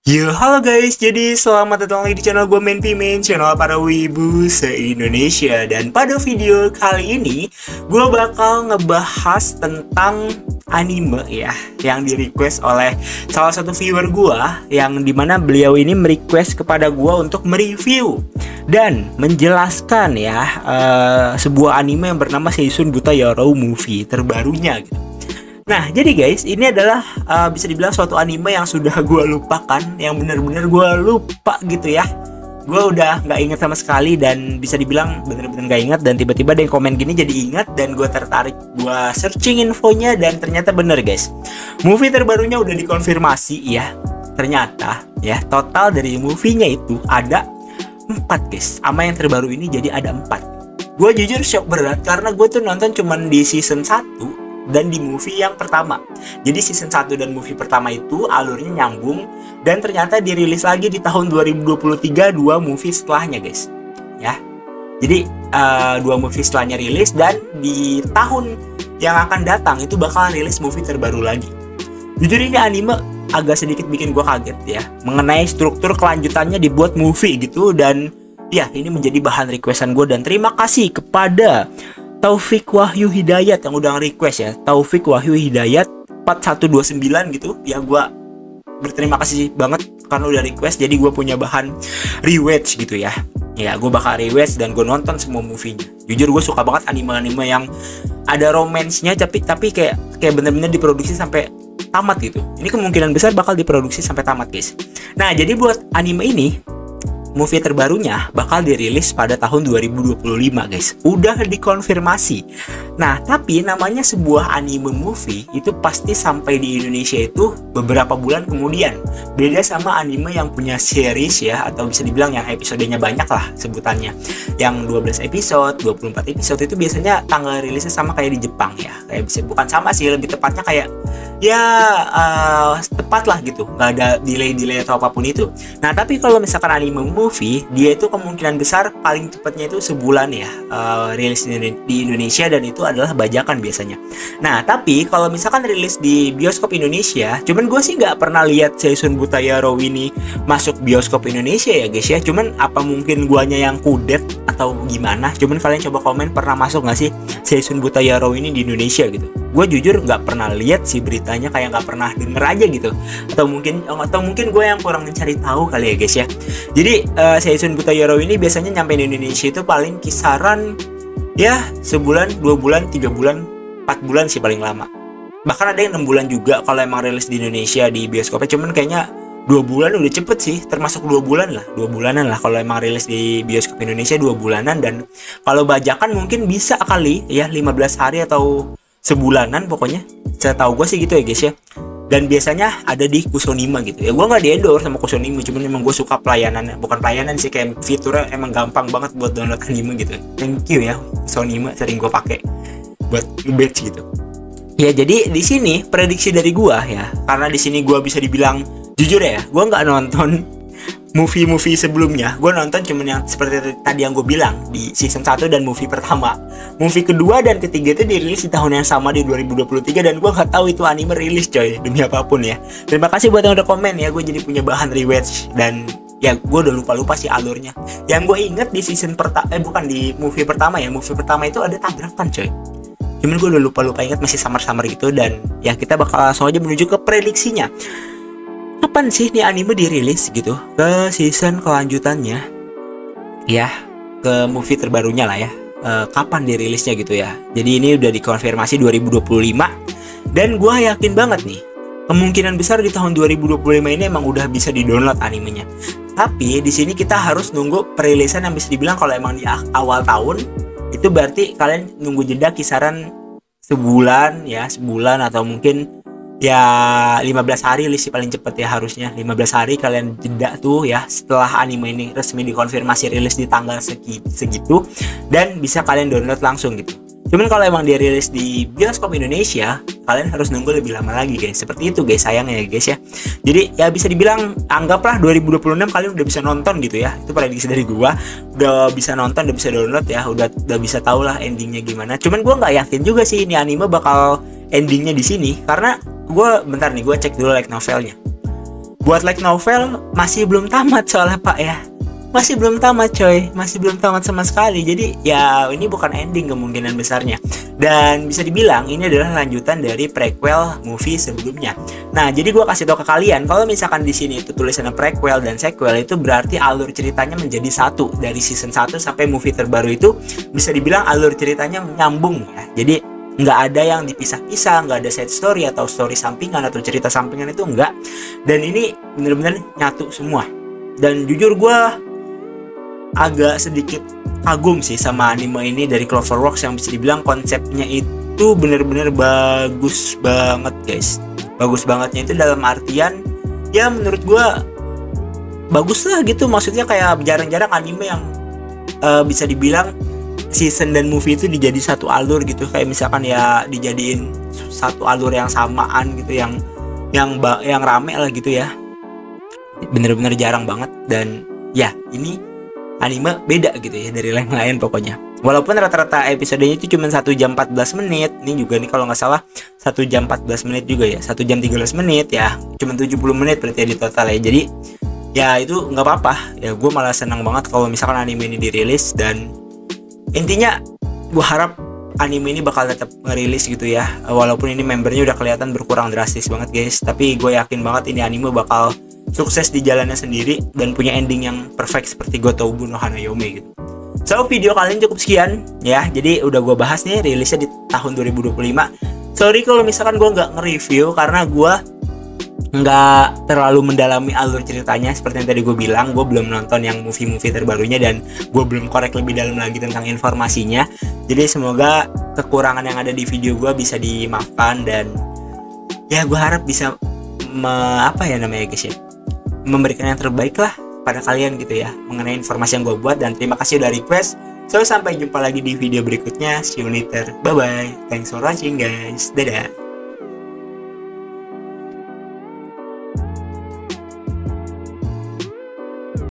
Yo, halo guys, jadi selamat datang lagi di channel gue Main channel para wibu se-Indonesia. Dan pada video kali ini, gue bakal ngebahas tentang anime ya, yang di-request oleh salah satu viewer gue, yang dimana beliau ini merequest kepada gue untuk mereview dan menjelaskan ya sebuah anime yang bernama Seishun Buta Yarou Movie terbarunya gitu. Nah, jadi guys, ini adalah bisa dibilang suatu anime yang sudah gue lupakan, yang bener-bener gue lupa gitu ya. Gue udah nggak inget sama sekali dan bisa dibilang bener-bener nggak inget. Dan tiba-tiba ada yang komen gini jadi ingat dan gue tertarik. Gue searching infonya dan ternyata bener guys. Movie terbarunya udah dikonfirmasi ya. Ternyata ya total dari movie-nya itu ada 4 guys. Sama yang terbaru ini jadi ada 4. Gue jujur shock berat karena gue tuh nonton cuman di season 1 dan di movie yang pertama. Jadi season 1 dan movie pertama itu alurnya nyambung dan ternyata dirilis lagi di tahun 2023 dua movie setelahnya guys. Ya. Jadi dua movie setelahnya rilis dan di tahun yang akan datang itu bakal rilis movie terbaru lagi. Jujur ini anime agak sedikit bikin gue kaget ya, mengenai struktur kelanjutannya dibuat movie gitu. Dan ya ini menjadi bahan requestan gue dan terima kasih kepada Taufik Wahyu Hidayat yang udah request ya. Taufik Wahyu Hidayat 4129 gitu. Ya gue berterima kasih banget karena udah request. Jadi gue punya bahan rewatch gitu ya. Ya gue bakal rewatch dan gue nonton semua movie-nya. Jujur gue suka banget anime-anime yang ada romance-nya tapi kayak bener-bener diproduksi sampai tamat gitu. Ini kemungkinan besar bakal diproduksi sampai tamat guys. Nah jadi buat anime ini, movie terbarunya bakal dirilis pada tahun 2025 guys. Udah dikonfirmasi. Nah tapi namanya sebuah anime movie itu pasti sampai di Indonesia itu beberapa bulan kemudian. Beda sama anime yang punya series ya, atau bisa dibilang yang episodenya banyak lah sebutannya. Yang 12 episode, 24 episode itu biasanya tanggal rilisnya sama kayak di Jepang ya. Kayak bisa bukan sama sih, lebih tepatnya kayak ya tepat lah gitu, nggak ada delay atau apapun itu. Nah tapi kalau misalkan anime movie, dia itu kemungkinan besar paling cepatnya itu sebulan ya rilis di Indonesia, dan itu adalah bajakan biasanya. Nah tapi kalau misalkan rilis di bioskop Indonesia, cuman gue sih nggak pernah lihat Seishun Buta Yarou ini masuk bioskop Indonesia ya guys ya. Cuman apa mungkin guanya yang kudet atau gimana? Cuman kalian coba komen, pernah masuk nggak sih Seishun Buta Yarou ini di Indonesia gitu? Gue jujur nggak pernah lihat sih beritanya, kayak nggak pernah denger aja gitu. Atau mungkin gue yang kurang mencari tahu kali ya guys ya. Jadi Seishun Buta Yarou ini biasanya nyampe di Indonesia itu paling kisaran ya sebulan, 2 bulan, 3 bulan, 4 bulan sih paling lama. Bahkan ada yang 6 bulan juga kalau emang rilis di Indonesia di bioskopnya. Cuman kayaknya 2 bulan udah cepet sih, termasuk 2 bulan lah, 2 bulanan lah kalau emang rilis di bioskop Indonesia, 2 bulanan. Dan kalau bajakan mungkin bisa kali ya 15 hari atau sebulanan pokoknya. Saya tahu gue sih gitu ya guys ya. Dan biasanya ada di Kusonima gitu ya. Gue nggak di-endorse sama Kusonima, cuman memang gue suka pelayanannya. Bukan pelayanan sih, kayak fiturnya emang gampang banget buat download anime gitu. Thank you ya Kusonima, sering gue pakai buat nge-batch gitu. Ya jadi di sini prediksi dari gue ya, karena di sini gue bisa dibilang jujur ya, gue nggak nonton movie sebelumnya. Gue nonton cuman yang seperti tadi yang gue bilang di season 1 dan movie pertama. Movie kedua dan ketiga itu dirilis di tahun yang sama di 2023, dan gue gak tahu itu anime rilis coy, demi apapun ya. Terima kasih buat yang udah komen ya, gue jadi punya bahan rewatch. Dan ya gue udah lupa sih alurnya. Yang gue inget di season pertama, bukan di movie pertama ya. Movie pertama itu ada tabrakan coy. Cuman gue udah lupa ingat, masih samar-samar gitu. Dan ya kita bakal langsung aja menuju ke prediksinya. Kapan sih nih anime dirilis gitu ke season kelanjutannya ya, ke movie terbarunya lah ya, kapan dirilisnya gitu ya. Jadi ini udah dikonfirmasi 2025, dan gue yakin banget nih kemungkinan besar di tahun 2025 ini emang udah bisa di-download animenya. Tapi di sini kita harus nunggu perilisan yang bisa dibilang kalau emang di awal tahun itu berarti kalian nunggu jeda kisaran sebulan ya, sebulan atau mungkin ya 15 hari sih paling cepet ya, harusnya 15 hari kalian jeda tuh ya setelah anime ini resmi dikonfirmasi rilis di tanggal segitu, dan bisa kalian download langsung gitu. Cuman kalau emang dia rilis di bioskop Indonesia, kalian harus nunggu lebih lama lagi guys. Seperti itu guys, sayangnya ya guys ya. Jadi ya bisa dibilang anggaplah 2026 kalian udah bisa nonton gitu ya. Itu prediksi dari gua, udah bisa nonton, udah bisa download ya, udah bisa tahu lah endingnya gimana. Cuman gua nggak yakin juga sih ini anime bakal endingnya di sini, karena gue bentar nih, gue cek dulu like novelnya. Buat light novel masih belum tamat soalnya Pak ya. Masih belum tamat coy, masih belum tamat sama sekali. Jadi ya ini bukan ending kemungkinan besarnya. Dan bisa dibilang ini adalah lanjutan dari prequel movie sebelumnya. Nah, jadi gue kasih tau ke kalian kalau misalkan di sini itu tulisannya prequel dan sequel, itu berarti alur ceritanya menjadi satu. Dari season 1 sampai movie terbaru itu bisa dibilang alur ceritanya nyambung ya. Jadi nggak ada yang dipisah-pisah, nggak ada side story atau story sampingan atau cerita sampingan, itu enggak. Dan ini bener-bener nyatu semua. Dan jujur gue agak sedikit kagum sih sama anime ini dari Cloverworks, yang bisa dibilang konsepnya itu bener-bener bagus banget guys. Bagus bangetnya itu dalam artian ya menurut gue bagus lah gitu. Maksudnya kayak jarang-jarang anime yang bisa dibilang season dan movie itu dijadi satu alur gitu. Kayak misalkan ya dijadiin satu alur yang samaan gitu, yang rame lah gitu ya. Bener-bener jarang banget. Dan ya ini anime beda gitu ya dari yang lain pokoknya. Walaupun rata-rata episodenya itu cuma 1 jam 14 menit. Ini juga nih kalau nggak salah 1 jam 14 menit juga ya. 1 jam 13 menit ya. Cuma 70 menit berarti ya di total ya. Jadi ya itu nggak apa-apa. Ya gue malah senang banget kalau misalkan anime ini dirilis. Dan intinya gue harap anime ini bakal tetap ngerilis gitu ya. Walaupun ini membernya udah kelihatan berkurang drastis banget guys. Tapi gue yakin banget ini anime bakal sukses di jalannya sendiri dan punya ending yang perfect seperti Gotobu no Hanayome gitu. So video kali ini cukup sekian ya. Jadi udah gue bahas nih rilisnya di tahun 2025. Sorry kalau misalkan gue nggak nge-review karena gue nggak terlalu mendalami alur ceritanya. Seperti yang tadi gue bilang, gue belum nonton yang movie-movie terbarunya dan gue belum korek lebih dalam lagi tentang informasinya. Jadi semoga kekurangan yang ada di video gue bisa dimaafkan. Dan ya gue harap bisa memberikan yang terbaik lah pada kalian gitu ya mengenai informasi yang gue buat. Dan terima kasih udah request. So sampai jumpa lagi di video berikutnya. See you later, bye bye, thanks for watching guys, dadah.